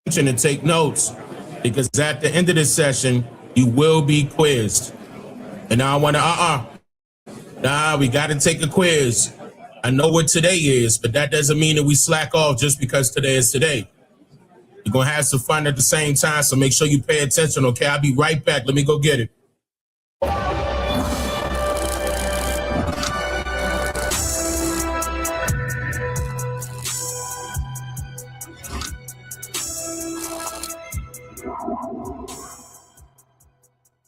and take notes, because at the end of this session, you will be quizzed. And now I want to, we got to take a quiz. I know what today is, but that doesn't mean that we slack off just because today is today. You're going to have some fun at the same time, so make sure you pay attention, okay? I'll be right back. Let me go get it.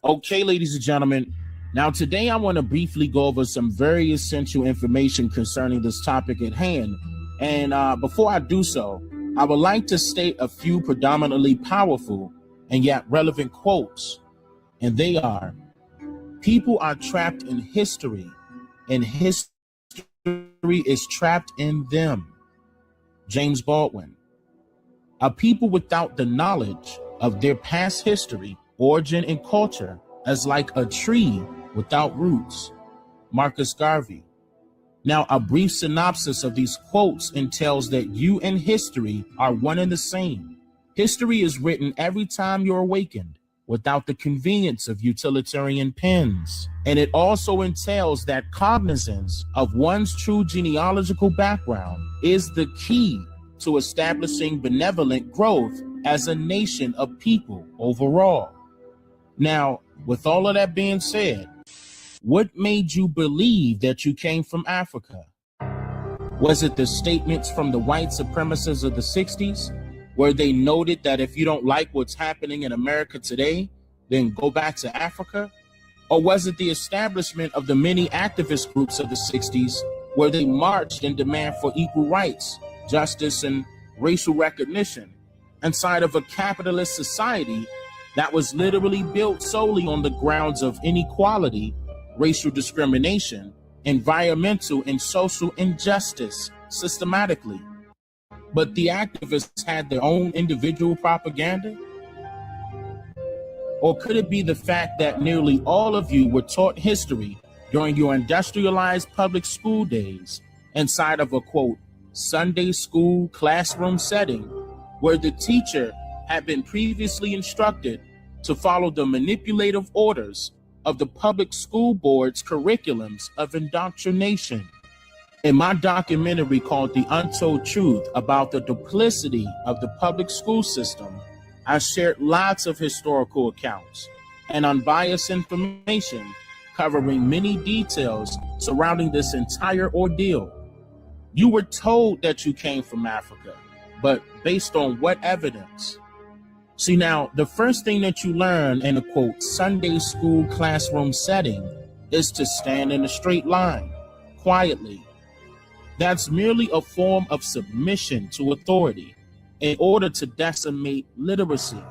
Okay, ladies and gentlemen, now today I want to briefly go over some very essential information concerning this topic at hand. And before I do so, I would like to state a few predominantly powerful and yet relevant quotes. And they are, people are trapped in history, and history is trapped in them. James Baldwin. A people without the knowledge of their past history, origin, and culture as like a tree without roots. Marcus Garvey. Now, a brief synopsis of these quotes entails that you and history are one and the same. History is written every time you're awakened without the convenience of utilitarian pens. And it also entails that cognizance of one's true genealogical background is the key to establishing benevolent growth as a nation of people overall. Now, with all of that being said, what made you believe that you came from Africa? Was it the statements from the white supremacists of the 60s, where they noted that if you don't like what's happening in America today, then go back to Africa? Or was it the establishment of the many activist groups of the 60s, where they marched in demand for equal rights, justice, and racial recognition inside of a capitalist society that was literally built solely on the grounds of inequality, racial discrimination, environmental and social injustice systematically? But the activists had their own individual propaganda? Or could it be the fact that nearly all of you were taught history during your industrialized public school days inside of a, quote, Sunday school classroom setting, where the teacher had been previously instructed to follow the manipulative orders of the public school board's curriculums of indoctrination? In my documentary called The Untold Truth about the duplicity of the public school system, I shared lots of historical accounts and unbiased information covering many details surrounding this entire ordeal. You were told that you came from Africa, but based on what evidence? See, now, the first thing that you learn in a, quote, Sunday school classroom setting is to stand in a straight line, quietly. That's merely a form of submission to authority in order to decimate literacy,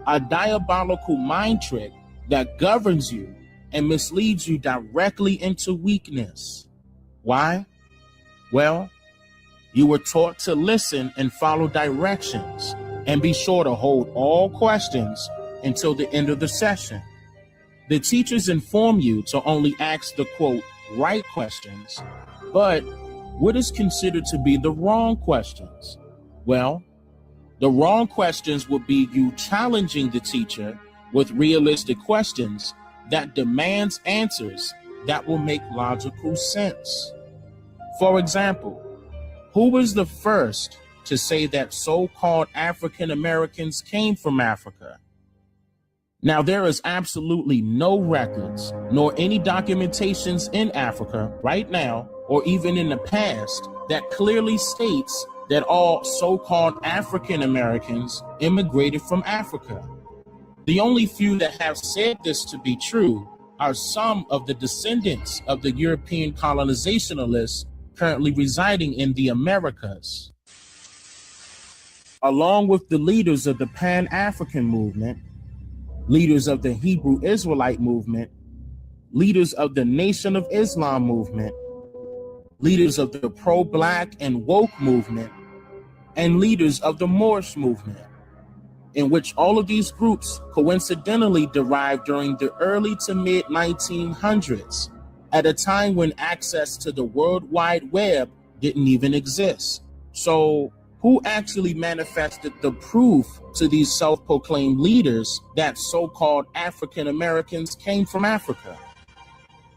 a diabolical mind trick that governs you and misleads you directly into weakness. Why? Well, you were taught to listen and follow directions, and be sure to hold all questions until the end of the session. The teachers inform you to only ask the, quote, right questions, but what is considered to be the wrong questions? Well, the wrong questions would be you challenging the teacher with realistic questions that demands answers that will make logical sense. For example, who was the first to say that so-called African Americans came from Africa? Now, there is absolutely no records nor any documentations in Africa right now or even in the past that clearly states that all so-called African Americans immigrated from Africa. The only few that have said this to be true are some of the descendants of the European colonizationalists currently residing in the Americas. Along with the leaders of the Pan-African movement, leaders of the Hebrew Israelite movement, leaders of the Nation of Islam movement, leaders of the pro-black and woke movement, and leaders of the Moorish movement, in which all of these groups coincidentally derived during the early to mid 1900s, at a time when access to the World Wide Web didn't even exist. So Who actually manifested the proof to these self-proclaimed leaders that so-called African Americans came from Africa?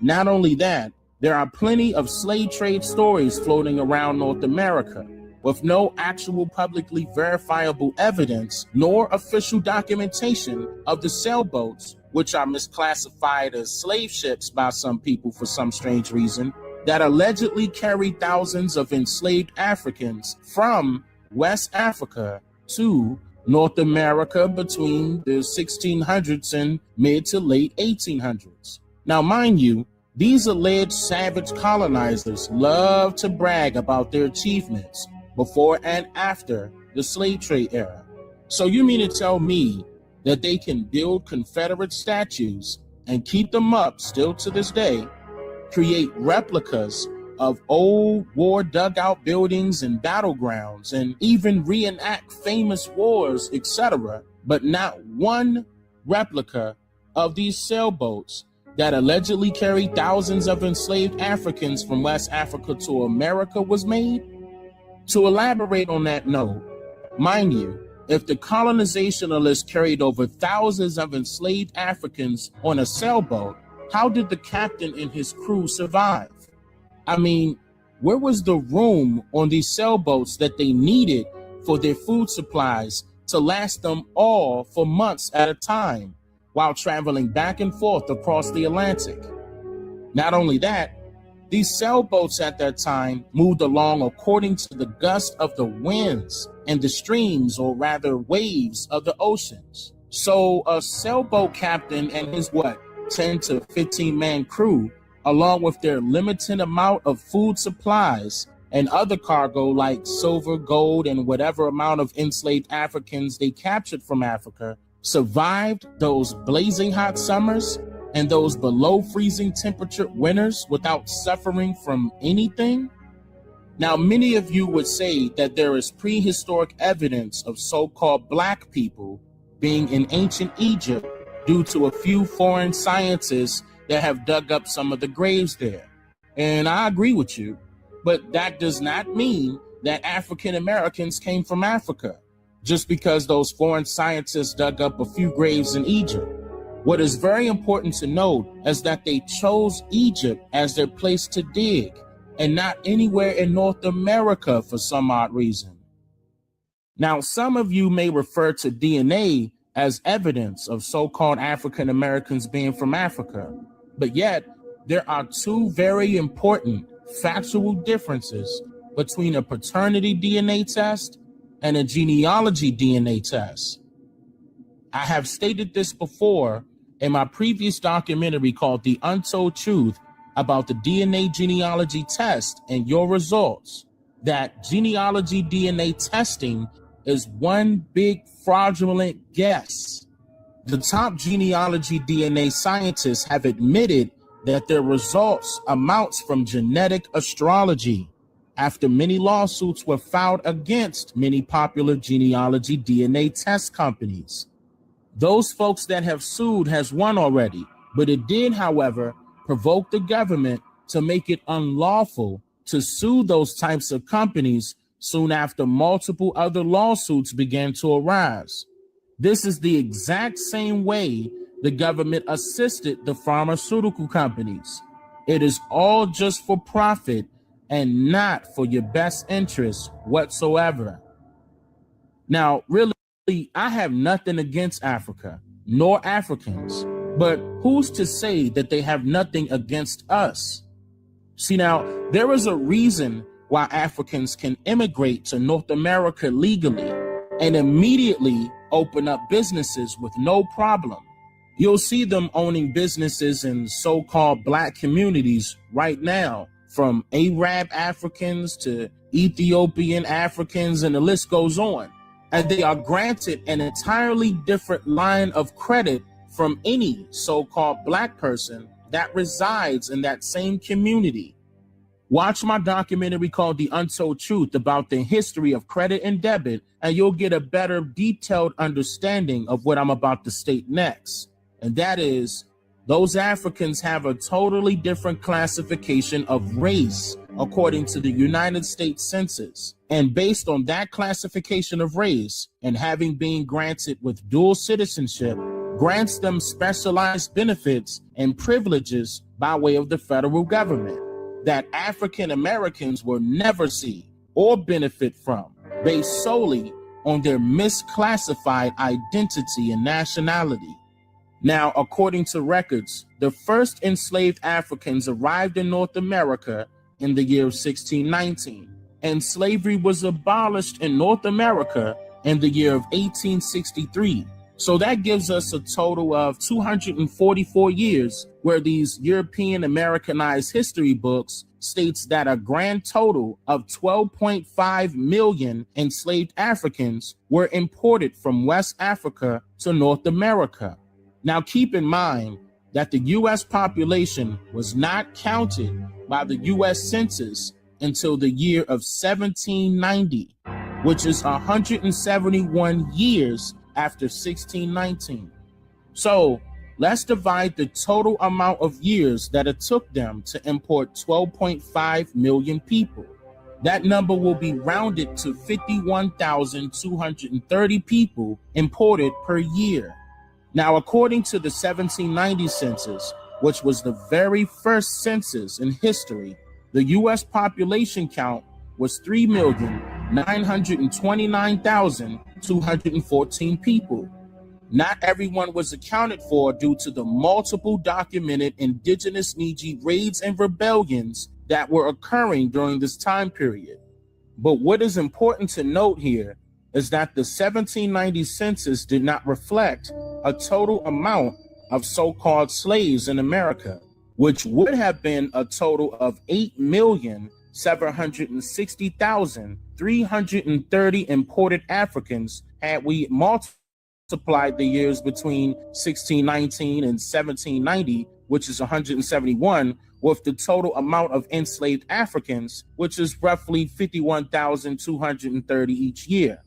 Not only that, there are plenty of slave trade stories floating around North America with no actual publicly verifiable evidence nor official documentation of the sailboats, which are misclassified as slave ships by some people for some strange reason, that allegedly carried thousands of enslaved Africans from West Africa to North America between the 1600s and mid to late 1800s. Now, mind you, these alleged savage colonizers love to brag about their achievements before and after the slave trade era. So you mean to tell me that they can build Confederate statues and keep them up still to this day, create replicas of old war dugout buildings and battlegrounds, and even reenact famous wars, etc., but not one replica of these sailboats that allegedly carried thousands of enslaved Africans from West Africa to America was made? To elaborate on that note, mind you, if the colonizationalists carried over thousands of enslaved Africans on a sailboat, how did the captain and his crew survive? I mean, where was the room on these sailboats that they needed for their food supplies to last them all for months at a time while traveling back and forth across the Atlantic? Not only that, these sailboats at that time moved along according to the gust of the winds and the streams, or rather waves, of the oceans. So a sailboat captain and his 10 to 15 man crew, along with their limited amount of food supplies and other cargo like silver, gold, and whatever amount of enslaved Africans they captured from Africa, survived those blazing hot summers and those below freezing temperature winters without suffering from anything? Now, many of you would say that there is prehistoric evidence of so-called black people being in ancient Egypt due to a few foreign scientists that have dug up some of the graves there. And I agree with you, but that does not mean that African Americans came from Africa just because those foreign scientists dug up a few graves in Egypt. What is very important to note is that they chose Egypt as their place to dig and not anywhere in North America for some odd reason. Now, some of you may refer to DNA as evidence of so-called African Americans being from Africa, but yet there are two very important factual differences between a paternity DNA test and a genealogy DNA test. I have stated this before in my previous documentary called The Untold Truth about the DNA genealogy test and your results, that genealogy DNA testing is one big fraudulent guess. The top genealogy DNA scientists have admitted that their results amounts from genetic astrology after many lawsuits were filed against many popular genealogy DNA test companies. Those folks that have sued has won already, but it did, however, provoke the government to make it unlawful to sue those types of companies soon after multiple other lawsuits began to arise. This is the exact same way the government assisted the pharmaceutical companies. It is all just for profit and not for your best interest whatsoever. Now, really, I have nothing against Africa, nor Africans, but who's to say that they have nothing against us? See, now, there is a reason why Africans can immigrate to North America legally and immediately open up businesses with no problem. You'll see them owning businesses in so-called black communities right now, from Arab Africans to Ethiopian Africans, and the list goes on. And they are granted an entirely different line of credit from any so-called black person that resides in that same community. Watch my documentary called The Untold Truth about the history of credit and debit, and you'll get a better detailed understanding of what I'm about to state next. And that is, those Africans have a totally different classification of race according to the United States Census. And based on that classification of race and having been granted with dual citizenship, grants them specialized benefits and privileges by way of the federal government that African Americans will never see or benefit from, based solely on their misclassified identity and nationality. Now, according to records, the first enslaved Africans arrived in North America in the year of 1619, and slavery was abolished in North America in the year of 1863. So that gives us a total of 244 years where these European Americanized history books states that a grand total of 12.5 million enslaved Africans were imported from West Africa to North America. Now keep in mind that the U.S. population was not counted by the U.S. Census until the year of 1790, which is 171 years after 1619. So let's divide the total amount of years that it took them to import 12.5 million people. That number will be rounded to 51,230 people imported per year. Now, according to the 1790 census, which was the very first census in history, the U.S. population count was 3,929,214 people. Not everyone was accounted for due to the multiple documented indigenous Niji raids and rebellions that were occurring during this time period. But what is important to note here is that the 1790 census did not reflect a total amount of so-called slaves in America, which would have been a total of 8,760,330 imported Africans had we multiplied the years between 1619 and 1790, which is 171, with the total amount of enslaved Africans, which is roughly 51,230 each year.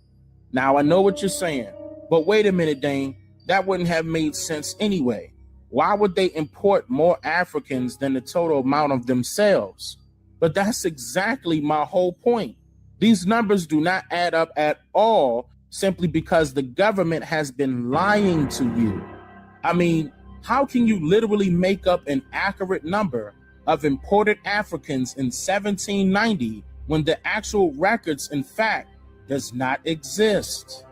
Now, I know what you're saying, but wait a minute, Dane, that wouldn't have made sense anyway. Why would they import more Africans than the total amount of themselves? But that's exactly my whole point. These numbers do not add up at all simply because the government has been lying to you. I mean, how can you literally make up an accurate number of imported Africans in 1790 when the actual records, in fact, does not exist?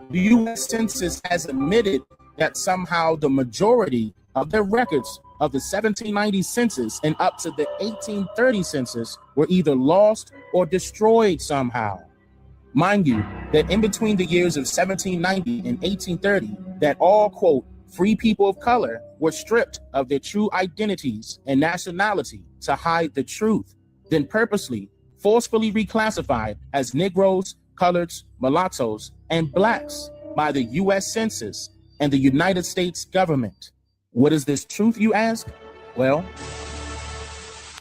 The U.S. Census has admitted that somehow the majority of their records of the 1790 census and up to the 1830 census were either lost or destroyed somehow. Mind you, that in between the years of 1790 and 1830, that all, quote, free people of color were stripped of their true identities and nationality to hide the truth, then purposely, forcefully reclassified as Negroes, coloreds, mulattoes, and blacks by the U.S. Census and the United States government. What is this truth, you ask? Well,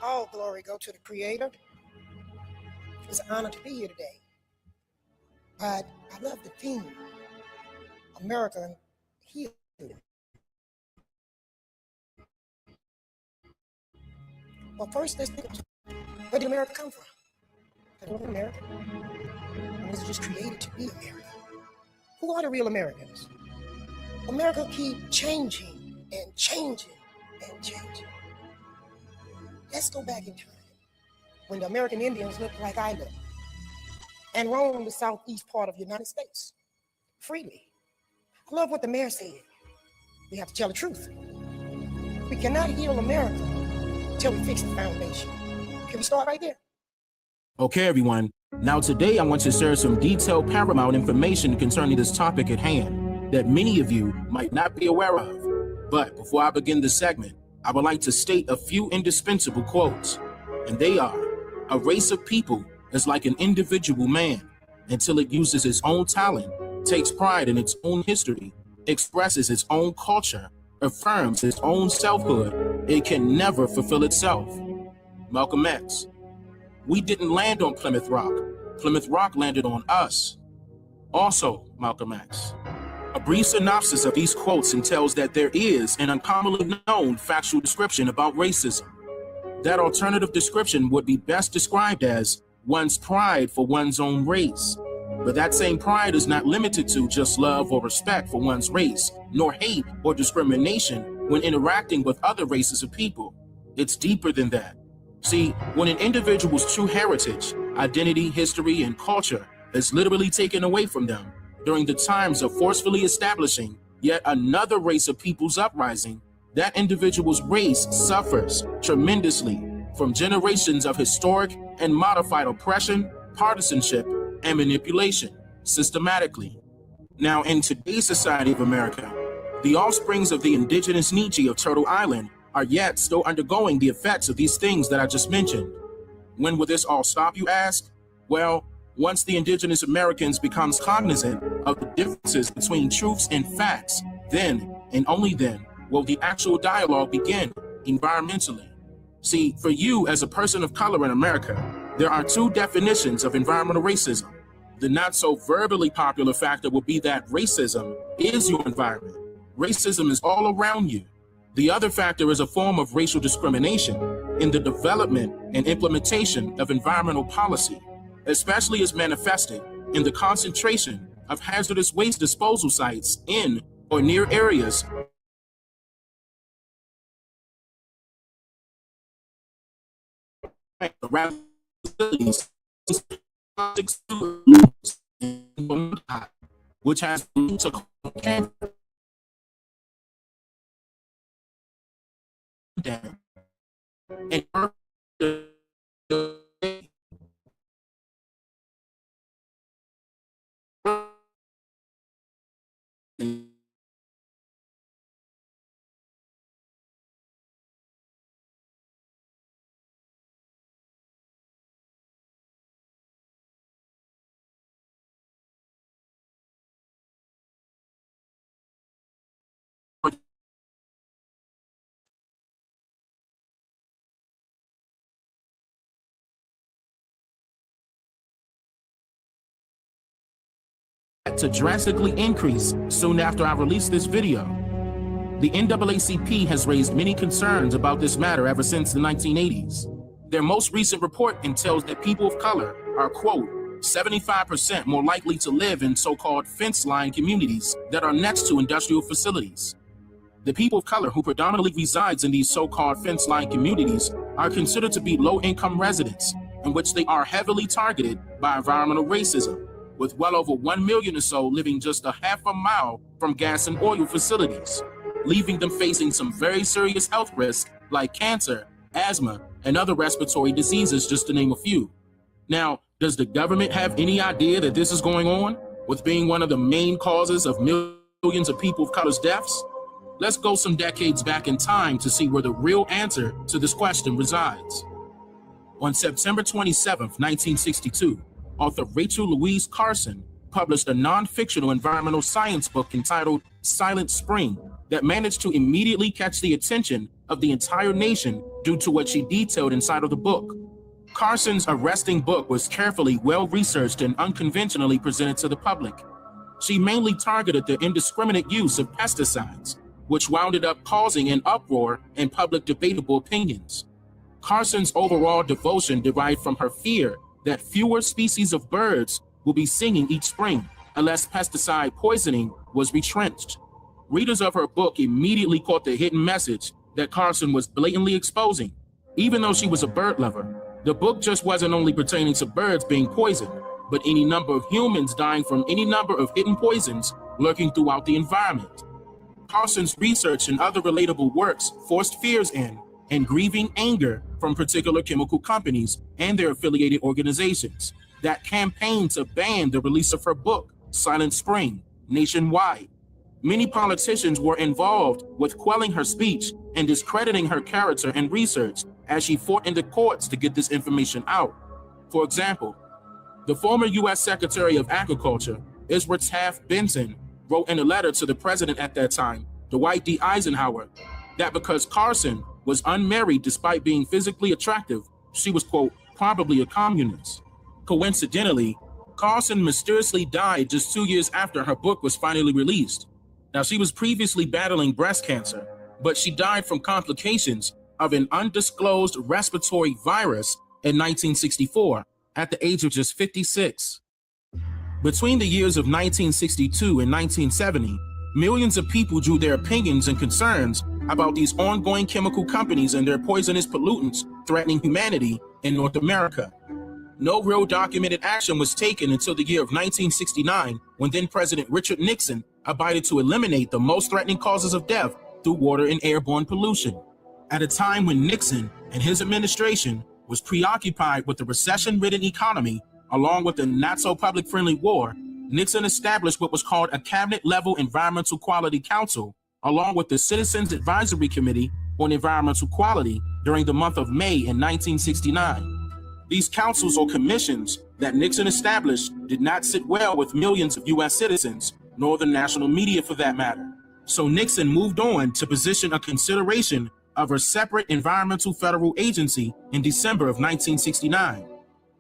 all glory go to the Creator. It's an honor to be here today. But I love the theme, America Healed. Well, first, let's think, where did America come from? America. It was just created to be America. Who are the real Americans? America keep changing and changing and changing. Let's go back in time when the American Indians looked like I look and roamed the southeast part of the United States freely. I love what the mayor said. We have to tell the truth. We cannot heal America until we fix the foundation. Can we start right there? Okay, everyone. Now today I want to share some detailed paramount information concerning this topic at hand that many of you might not be aware of. But before I begin this segment, I would like to state a few indispensable quotes. And they are, a race of people is like an individual man until it uses its own talent, takes pride in its own history, expresses its own culture, affirms its own selfhood, it can never fulfill itself. Malcolm X. We didn't land on Plymouth Rock. Plymouth Rock landed on us. Also, Malcolm X. A brief synopsis of these quotes entails that there is an uncommonly known factual description about racism. That alternative description would be best described as one's pride for one's own race. But that same pride is not limited to just love or respect for one's race, nor hate or discrimination when interacting with other races of people. It's deeper than that. See, when an individual's true heritage, identity, history, and culture is literally taken away from them during the times of forcefully establishing yet another race of people's uprising, that individual's race suffers tremendously from generations of historic and modified oppression, partisanship, and manipulation, systematically. Now, in today's society of America, the offsprings of the indigenous Nietzsche of Turtle Island are yet still undergoing the effects of these things that I just mentioned. When will this all stop, you ask? Well, once the indigenous Americans becomes cognizant of the differences between truths and facts, then, and only then, will the actual dialogue begin environmentally. See, for you as a person of color in America, there are two definitions of environmental racism. The not so verbally popular factor will be that racism is your environment. Racism is all around you. The other factor is a form of racial discrimination in the development and implementation of environmental policy, especially as manifested in the concentration of hazardous waste disposal sites in or near areas around facilities, which has to down and to drastically increase soon after I released this video. The NAACP has raised many concerns about this matter ever since the 1980s. Their most recent report entails that people of color are, quote, 75% more likely to live in so-called fence-line communities that are next to industrial facilities. The people of color who predominantly resides in these so-called fence-line communities are considered to be low-income residents, in which they are heavily targeted by environmental racism, with well over 1 million or so living just a half a mile from gas and oil facilities, leaving them facing some very serious health risks like cancer, asthma, and other respiratory diseases, just to name a few. Now, does the government have any idea that this is going on, with being one of the main causes of millions of people of color's deaths? Let's go some decades back in time to see where the real answer to this question resides. On September 27, 1962, author Rachel Louise Carson published a non-fictional environmental science book entitled Silent Spring that managed to immediately catch the attention of the entire nation due to what she detailed inside of the book. Carson's arresting book was carefully, well-researched, and unconventionally presented to the public. She mainly targeted the indiscriminate use of pesticides, which wound up causing an uproar and public debatable opinions. Carson's overall devotion derived from her fear that fewer species of birds will be singing each spring unless pesticide poisoning was retrenched. Readers of her book immediately caught the hidden message that Carson was blatantly exposing. Even though she was a bird lover, the book just wasn't only pertaining to birds being poisoned, but any number of humans dying from any number of hidden poisons lurking throughout the environment. Carson's research and other relatable works forced fears in and grieving anger from particular chemical companies and their affiliated organizations that campaigned to ban the release of her book, Silent Spring, nationwide. Many politicians were involved with quelling her speech and discrediting her character and research as she fought in the courts to get this information out. For example, the former U.S. Secretary of Agriculture, Israel Taft Benson, wrote in a letter to the president at that time, Dwight D. Eisenhower, that because Carson was unmarried despite being physically attractive, she was, quote, probably a communist. Coincidentally, Carson mysteriously died just 2 years after her book was finally released. Now, she was previously battling breast cancer, but she died from complications of an undisclosed respiratory virus in 1964 at the age of just 56. Between the years of 1962 and 1970, millions of people drew their opinions and concerns about these ongoing chemical companies and their poisonous pollutants threatening humanity in North America. No real documented action was taken until the year of 1969, when then-President Richard Nixon abided to eliminate the most threatening causes of death through water and airborne pollution. At a time when Nixon and his administration was preoccupied with the recession-ridden economy, along with the not-so-public-friendly war, Nixon established what was called a cabinet-level Environmental Quality Council, along with the Citizens Advisory Committee on Environmental Quality during the month of May in 1969. These councils or commissions that Nixon established did not sit well with millions of U.S. citizens, nor the national media for that matter. So Nixon moved on to position a consideration of a separate environmental federal agency in December of 1969.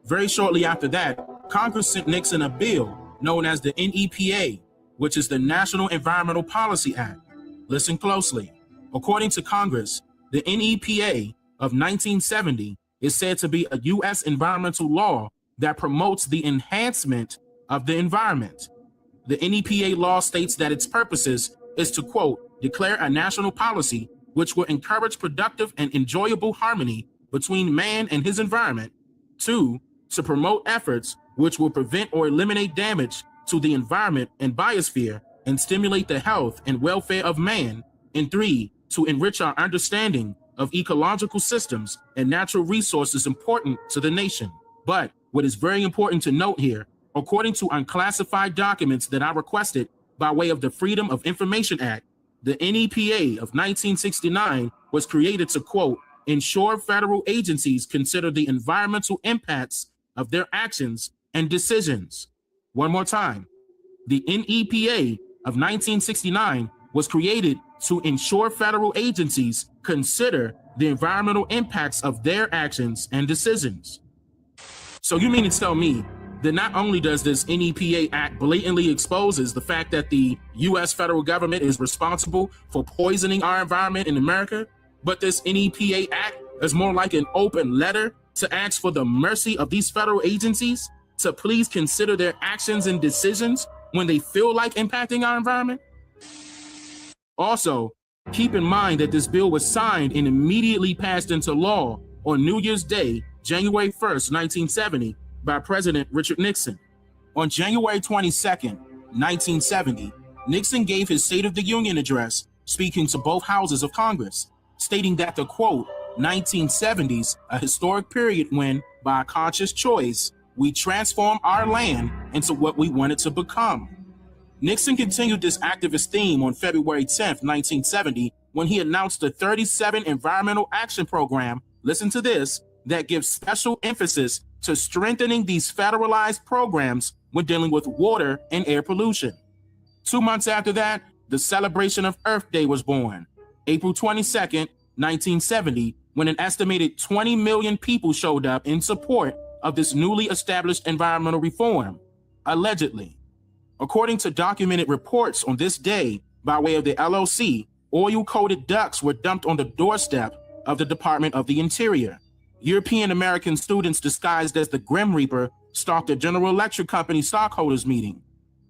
Very shortly after that, Congress sent Nixon a bill known as the NEPA, which is the National Environmental Policy Act. Listen closely. According to Congress, the NEPA of 1970 is said to be a U.S. environmental law that promotes the enhancement of the environment. The NEPA law states that its purposes is to, quote, declare a national policy which will encourage productive and enjoyable harmony between man and his environment. 2, to promote efforts which will prevent or eliminate damage to the environment and biosphere and stimulate the health and welfare of man. And 3, to enrich our understanding of ecological systems and natural resources important to the nation. But what is very important to note here, according to unclassified documents that I requested by way of the Freedom of Information Act, the NEPA of 1969 was created to, quote, ensure federal agencies consider the environmental impacts of their actions and decisions. One more time. The NEPA of 1969 was created to ensure federal agencies consider the environmental impacts of their actions and decisions. So you mean to tell me that not only does this NEPA Act blatantly exposes the fact that the U.S. federal government is responsible for poisoning our environment in America, but this NEPA Act is more like an open letter to ask for the mercy of these federal agencies to please consider their actions and decisions when they feel like impacting our environment? Also, keep in mind that this bill was signed and immediately passed into law on New Year's Day, January 1st, 1970, by President Richard Nixon. On January 22nd, 1970, Nixon gave his State of the Union address, speaking to both houses of Congress, stating that the, quote, 1970s, a historic period when, by a conscious choice, we transformed our land into what we wanted to become. Nixon continued this activist theme on February 10th, 1970, when he announced the 37 Environmental Action Program, listen to this, that gives special emphasis to strengthening these federalized programs when dealing with water and air pollution. 2 months after that, the celebration of Earth Day was born, April 22nd, 1970, when an estimated 20 million people showed up in support of this newly established environmental reform, allegedly. According to documented reports on this day, by way of the LOC, oil-coated ducks were dumped on the doorstep of the Department of the Interior. European American students disguised as the Grim Reaper stalked a General Electric Company stockholders meeting,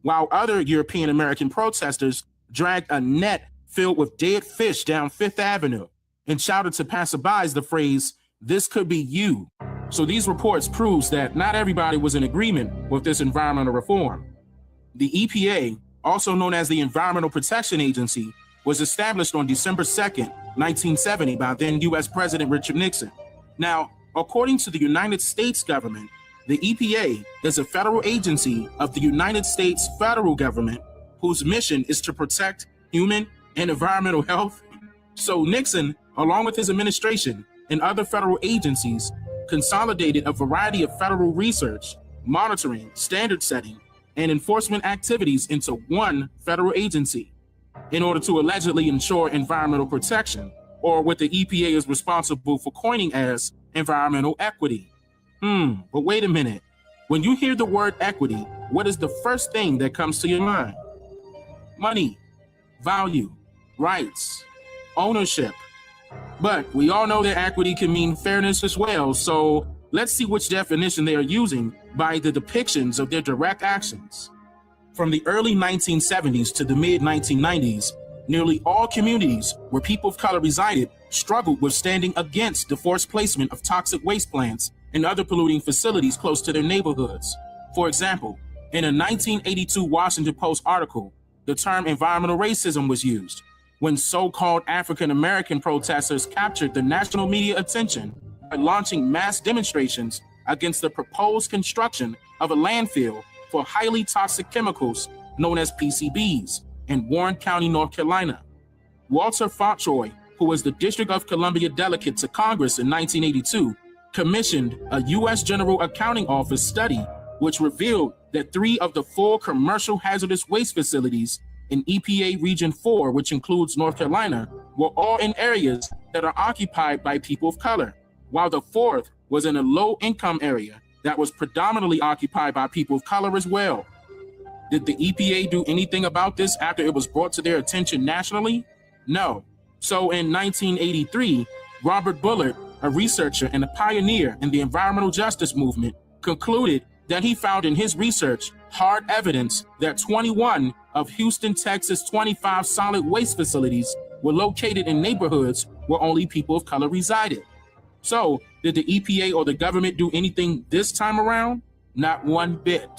while other European American protesters dragged a net filled with dead fish down Fifth Avenue and shouted to passerbys the phrase, "This could be you." So these reports proves that not everybody was in agreement with this environmental reform. The EPA, also known as the Environmental Protection Agency, was established on December 2nd, 1970 by then U.S. President Richard Nixon. Now, according to the United States government, the EPA is a federal agency of the United States federal government whose mission is to protect human and environmental health. So Nixon, along with his administration and other federal agencies, consolidated a variety of federal research, monitoring, standard setting, and enforcement activities into one federal agency in order to allegedly ensure environmental protection, or what the EPA is responsible for coining as environmental equity. But wait a minute. When you hear the word equity, what is the first thing that comes to your mind? Money, value, rights, ownership. But we all know that equity can mean fairness as well, so let's see which definition they are using by the depictions of their direct actions. From the early 1970s to the mid-1990s, nearly all communities where people of color resided struggled with standing against the forced placement of toxic waste plants and other polluting facilities close to their neighborhoods. For example, in a 1982 Washington Post article, the term environmental racism was used when so-called African American protesters captured the national media attention by launching mass demonstrations against the proposed construction of a landfill for highly toxic chemicals known as PCBs in Warren County, North Carolina. Walter Fauntroy, who was the District of Columbia delegate to Congress in 1982, commissioned a U.S. General Accounting Office study which revealed that 3 of the 4 commercial hazardous waste facilities in EPA Region 4, which includes North Carolina, were all in areas that are occupied by people of color, while the 4th was in a low-income area that was predominantly occupied by people of color as well. Did the EPA do anything about this after it was brought to their attention nationally? No. So in 1983, Robert Bullard, a researcher and a pioneer in the environmental justice movement, concluded that he found in his research hard evidence that 21 of Houston, Texas' 25 solid waste facilities were located in neighborhoods where only people of color resided. So, did the EPA or the government do anything this time around? Not one bit.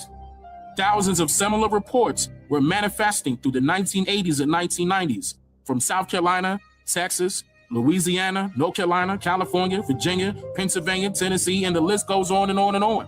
Thousands of similar reports were manifesting through the 1980s and 1990s from South Carolina, Texas, Louisiana, North Carolina, California, Virginia, Pennsylvania, Tennessee, and the list goes on and on and on.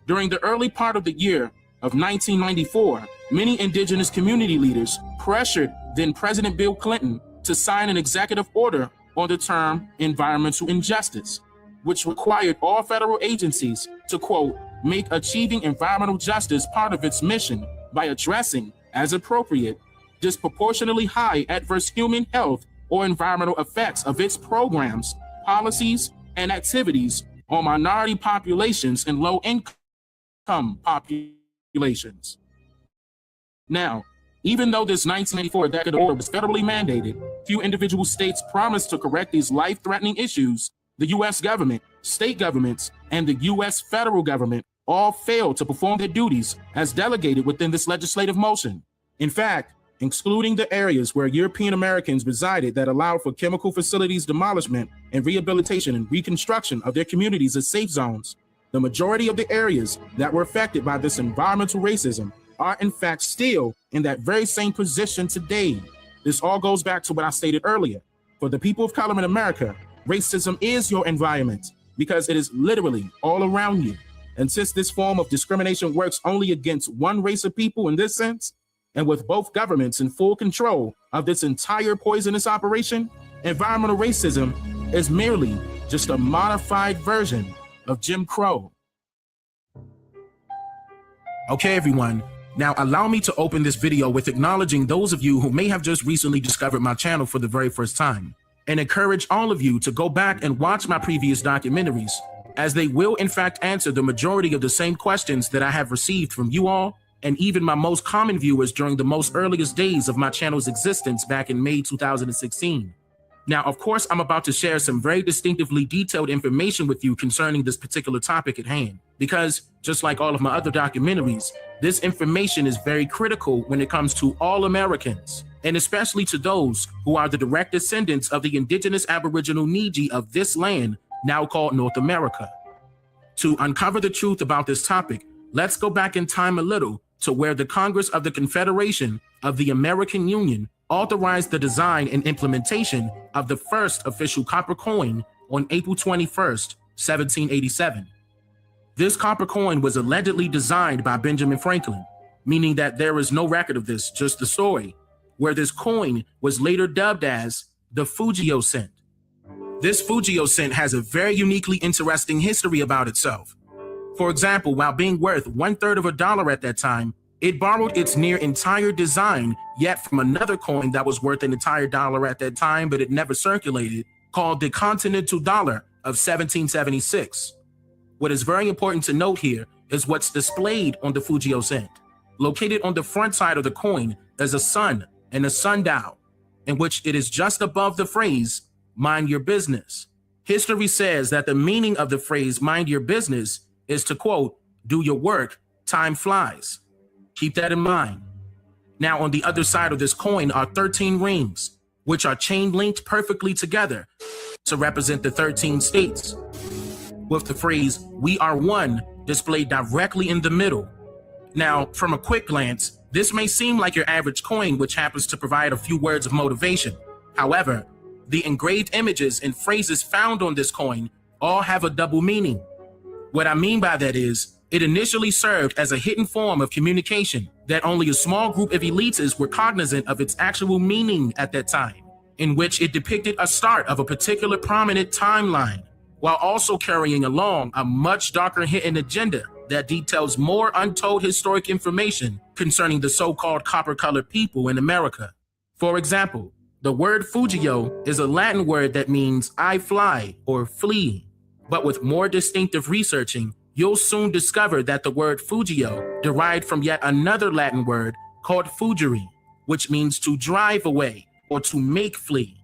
During the early part of the year of 1994, many indigenous community leaders pressured then President Bill Clinton to sign an executive order on the term environmental injustice, which required all federal agencies to, quote, make achieving environmental justice part of its mission by addressing, as appropriate, disproportionately high adverse human health or environmental effects of its programs, policies, and activities on minority populations and low-income populations. Now, even though this 1984 executive order was federally mandated, few individual states promised to correct these life-threatening issues. The U.S. government, state governments, and the U.S. federal government all failed to perform their duties as delegated within this legislative motion. In fact, excluding the areas where European Americans resided that allowed for chemical facilities demolishment and rehabilitation and reconstruction of their communities as safe zones, the majority of the areas that were affected by this environmental racism are in fact still in that very same position today. This all goes back to what I stated earlier. For the people of color in America, racism is your environment because it is literally all around you. And since this form of discrimination works only against one race of people in this sense, and with both governments in full control of this entire poisonous operation, environmental racism is merely just a modified version of Jim Crow. Okay, everyone. Now allow me to open this video with acknowledging those of you who may have just recently discovered my channel for the very first time, and encourage all of you to go back and watch my previous documentaries, as they will in fact answer the majority of the same questions that I have received from you all, and even my most common viewers during the most earliest days of my channel's existence back in May 2016. Now, of course, I'm about to share some very distinctively detailed information with you concerning this particular topic at hand, because just like all of my other documentaries, this information is very critical when it comes to all Americans, and especially to those who are the direct descendants of the indigenous Aboriginal Niji of this land, now called North America. To uncover the truth about this topic, let's go back in time a little to where the Congress of the Confederation of the American Union authorized the design and implementation of the first official copper coin on April 21st, 1787. This copper coin was allegedly designed by Benjamin Franklin, meaning that there is no record of this, just the story, where this coin was later dubbed as the Fugio cent. This Fugio cent has a very uniquely interesting history about itself. For example, while being worth 1/3 of a dollar at that time, it borrowed its near entire design, yet from another coin that was worth an entire dollar at that time, but it never circulated, called the Continental Dollar of 1776. What is very important to note here is what's displayed on the Fugio cent. Located on the front side of the coin is a sun and a sundial, in which it is just above the phrase, mind your business. History says that the meaning of the phrase mind your business is to, quote, do your work, time flies. Keep that in mind. Now, on the other side of this coin are 13 rings, which are chain linked perfectly together to represent the 13 states, with the phrase we are one displayed directly in the middle. Now, from a quick glance, this may seem like your average coin, which happens to provide a few words of motivation. However, the engraved images and phrases found on this coin all have a double meaning. What I mean by that is, it initially served as a hidden form of communication that only a small group of elites were cognizant of its actual meaning at that time, in which it depicted a start of a particular prominent timeline, while also carrying along a much darker hidden agenda that details more untold historic information concerning the so-called copper-colored people in America. For example, the word Fugio is a Latin word that means I fly or flee, but with more distinctive researching, you'll soon discover that the word Fugio derived from yet another Latin word called fugere, which means to drive away or to make flee.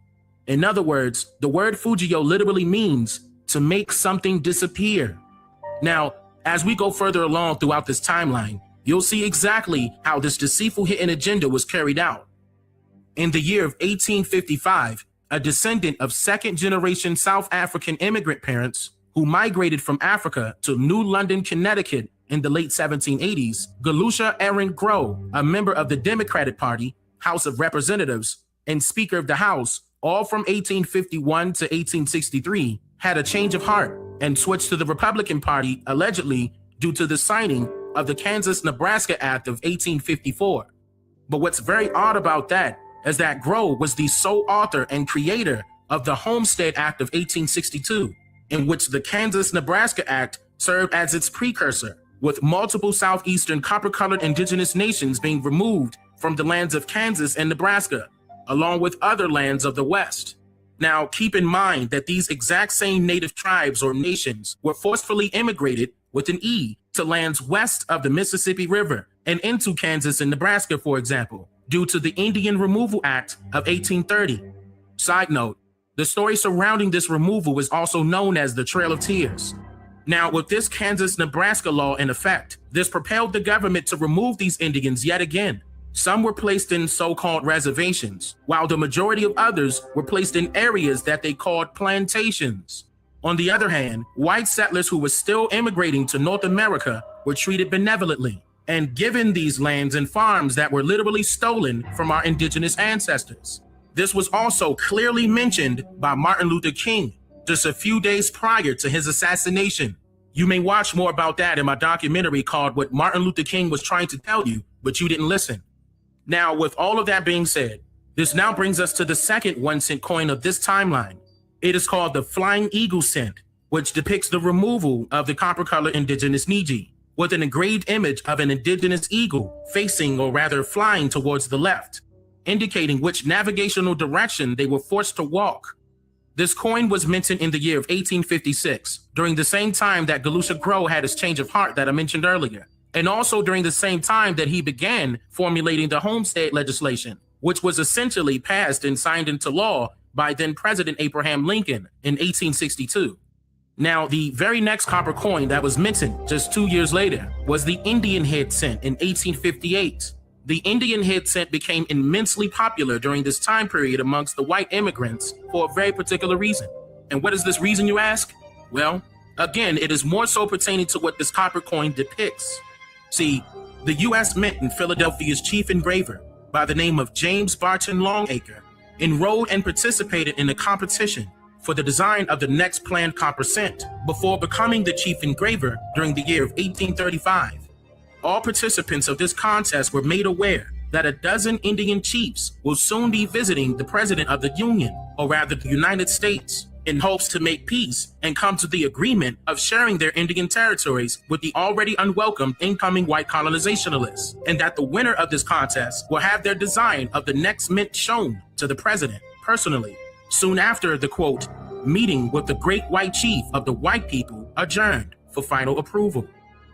In other words, the word Fugio literally means to make something disappear. Now, as we go further along throughout this timeline, you'll see exactly how this deceitful hidden agenda was carried out. In the year of 1855, a descendant of second-generation South African immigrant parents who migrated from Africa to New London, Connecticut in the late 1780s, Galusha Aaron Grow, a member of the Democratic Party, House of Representatives, and Speaker of the House, all from 1851 to 1863, had a change of heart and switched to the Republican Party, allegedly due to the signing of the Kansas-Nebraska Act of 1854. But what's very odd about that is that Grow was the sole author and creator of the Homestead Act of 1862, in which the Kansas-Nebraska Act served as its precursor, with multiple southeastern copper-colored indigenous nations being removed from the lands of Kansas and Nebraska, along with other lands of the West. Now, keep in mind that these exact same native tribes or nations were forcefully immigrated with an E to lands west of the Mississippi River and into Kansas and Nebraska, for example, due to the Indian Removal Act of 1830. Side note, the story surrounding this removal is also known as the Trail of Tears. Now, with this Kansas-Nebraska law in effect, this propelled the government to remove these Indians yet again. Some were placed in so-called reservations, while the majority of others were placed in areas that they called plantations. On the other hand, white settlers who were still immigrating to North America were treated benevolently and given these lands and farms that were literally stolen from our indigenous ancestors. This was also clearly mentioned by Martin Luther King just a few days prior to his assassination. You may watch more about that in my documentary called What Martin Luther King Was Trying to Tell You, but you didn't listen. Now, with all of that being said, this now brings us to the second 1-cent coin of this timeline. It is called the Flying Eagle cent, which depicts the removal of the copper-colored indigenous Niji, with an engraved image of an indigenous eagle facing, or rather flying, towards the left, indicating which navigational direction they were forced to walk. This coin was minted in the year of 1856, during the same time that Galusha Grow had his change of heart that I mentioned earlier, and also during the same time that he began formulating the Homestead legislation, which was essentially passed and signed into law by then President Abraham Lincoln in 1862. Now, the very next copper coin that was minted just 2 years later was the Indian head cent in 1858. The Indian head cent became immensely popular during this time period amongst the white immigrants for a very particular reason. And what is this reason, you ask? Well, again, it is more so pertaining to what this copper coin depicts. See, the U.S. Mint in Philadelphia's chief engraver, by the name of James Barton Longacre, enrolled and participated in a competition for the design of the next planned copper cent before becoming the chief engraver during the year of 1835. All participants of this contest were made aware that a dozen Indian chiefs will soon be visiting the President of the Union, or rather the United States, in hopes to make peace and come to the agreement of sharing their Indian territories with the already unwelcome incoming white colonizationalists, and that the winner of this contest will have their design of the next mint shown to the president personally, soon after the, quote, meeting with the great white chief of the white people adjourned for final approval.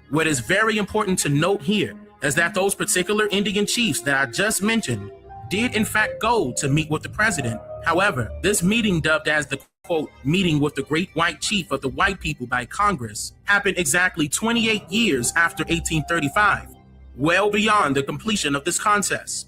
What is very important to note here is that those particular Indian chiefs that I just mentioned did in fact go to meet with the president However, this meeting, dubbed as the quote, meeting with the great white chief of the white people by Congress, happened exactly 28 years after 1835, well beyond the completion of this contest.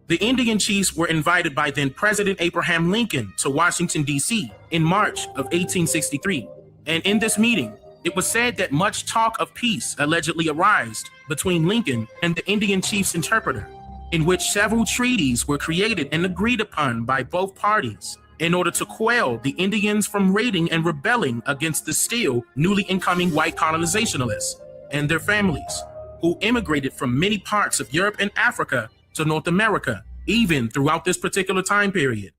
The Indian chiefs were invited by then President Abraham Lincoln to Washington, D.C. in March of 1863. And in this meeting, it was said that much talk of peace allegedly arose between Lincoln and the Indian chief's interpreter, in which several treaties were created and agreed upon by both parties in order to quell the Indians from raiding and rebelling against the still newly incoming white colonizationalists and their families, who immigrated from many parts of Europe and Africa to North America, even throughout this particular time period.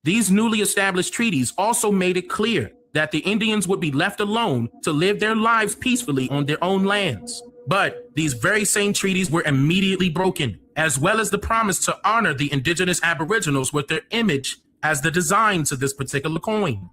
These newly established treaties also made it clear that the Indians would be left alone to live their lives peacefully on their own lands. But these very same treaties were immediately broken, as well as the promise to honor the indigenous aboriginals with their image as the design to this particular coin.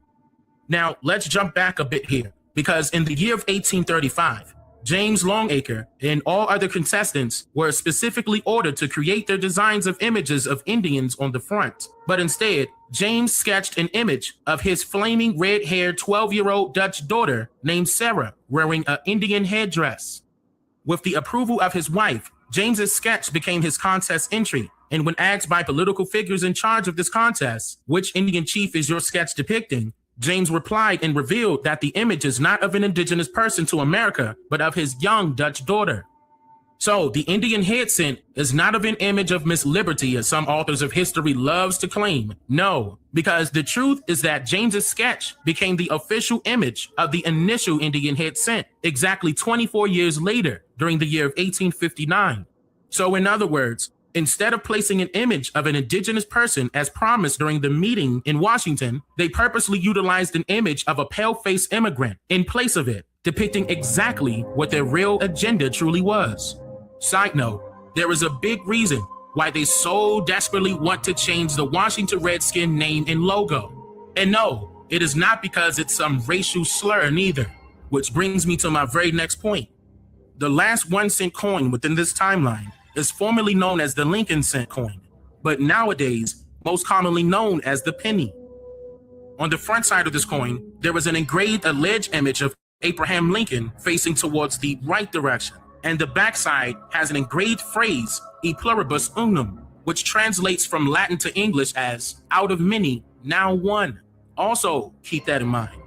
Now, let's jump back a bit here, because in the year of 1835, James Longacre and all other contestants were specifically ordered to create their designs of images of Indians on the front. But instead, James sketched an image of his flaming red-haired 12-year-old Dutch daughter named Sarah wearing an Indian headdress. With the approval of his wife, James's sketch became his contest entry, and when asked by political figures in charge of this contest, which Indian chief is your sketch depicting, James replied and revealed that the image is not of an indigenous person to America, but of his young Dutch daughter. So the Indian head cent is not of an image of Miss Liberty, as some authors of history loves to claim. No, because the truth is that James's sketch became the official image of the initial Indian head cent exactly 24 years later, during the year of 1859. So in other words, instead of placing an image of an indigenous person as promised during the meeting in Washington, they purposely utilized an image of a pale-faced immigrant in place of it, depicting exactly what their real agenda truly was. Side note, there is a big reason why they so desperately want to change the Washington Redskin name and logo. And no, it is not because it's some racial slur neither, which brings me to my very next point. The last 1-cent coin within this timeline is formerly known as the Lincoln cent coin, but nowadays most commonly known as the penny. On the front side of this coin, there is an engraved alleged image of Abraham Lincoln facing towards the right direction, and the backside has an engraved phrase, e pluribus unum, which translates from Latin to English as out of many, now one. Also, keep that in mind.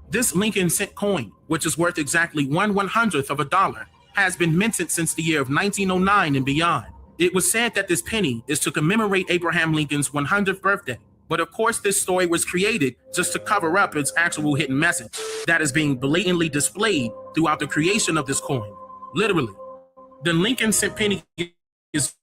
This Lincoln cent coin, which is worth exactly 1/100th of a dollar, has been minted since the year of 1909 and beyond. It was said that this penny is to commemorate Abraham Lincoln's 100th birthday. But of course, this story was created just to cover up its actual hidden message that is being blatantly displayed throughout the creation of this coin. Literally, the Lincoln cent penny is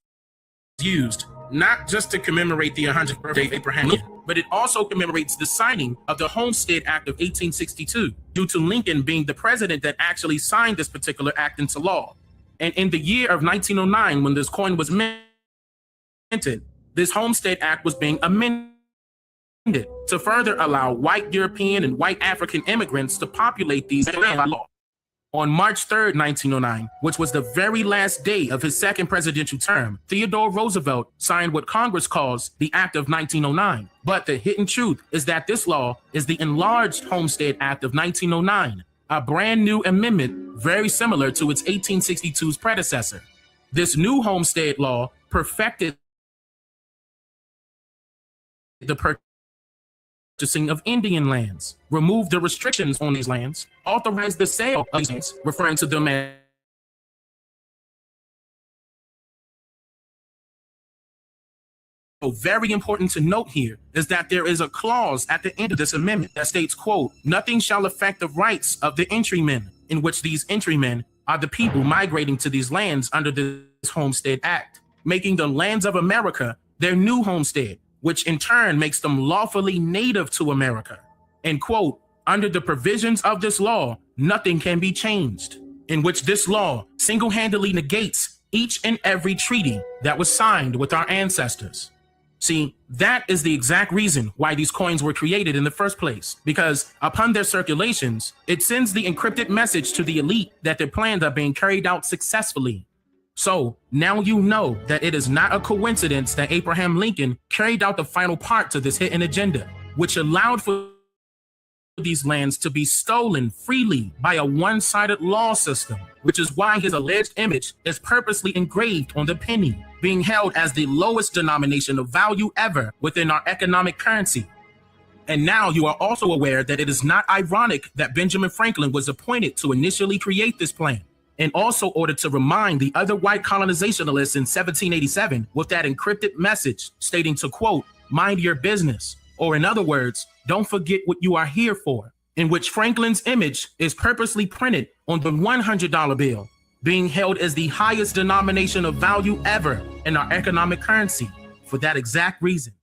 used not just to commemorate the 100th birthday of Abraham Lincoln, but it also commemorates the signing of the Homestead Act of 1862, due to Lincoln being the president that actually signed this particular act into law. And in the year of 1909, when this coin was minted, this Homestead Act was being amended to further allow white European and white African immigrants to populate these lands by law. On March 3rd, 1909, which was the very last day of his second presidential term, Theodore Roosevelt signed what Congress calls the Act of 1909. But the hidden truth is that this law is the enlarged Homestead Act of 1909, a brand new amendment very similar to its 1862's predecessor. This new Homestead law perfected the purchasing of Indian lands, removed the restrictions on these lands, authorized the sale of these lands, referring to them as very important to note here is that there is a clause at the end of this amendment that states, quote, nothing shall affect the rights of the entrymen, in which these entrymen are the people migrating to these lands under this Homestead Act, making the lands of America their new homestead, which in turn makes them lawfully native to America. And quote, under the provisions of this law, nothing can be changed, in which this law single-handedly negates each and every treaty that was signed with our ancestors. See, that is the exact reason why these coins were created in the first place, because upon their circulations, it sends the encrypted message to the elite that their plans are being carried out successfully. So now you know that it is not a coincidence that Abraham Lincoln carried out the final part to this hidden agenda, which allowed for these lands to be stolen freely by a one-sided law system, which is why his alleged image is purposely engraved on the penny, being held as the lowest denomination of value ever within our economic currency. And now you are also aware that it is not ironic that Benjamin Franklin was appointed to initially create this plan, and also ordered to remind the other white colonizationalists in 1787 with that encrypted message stating to, quote, mind your business, or in other words, don't forget what you are here for, in which Franklin's image is purposely printed on the $100 bill, being held as the highest denomination of value ever in our economic currency for that exact reason.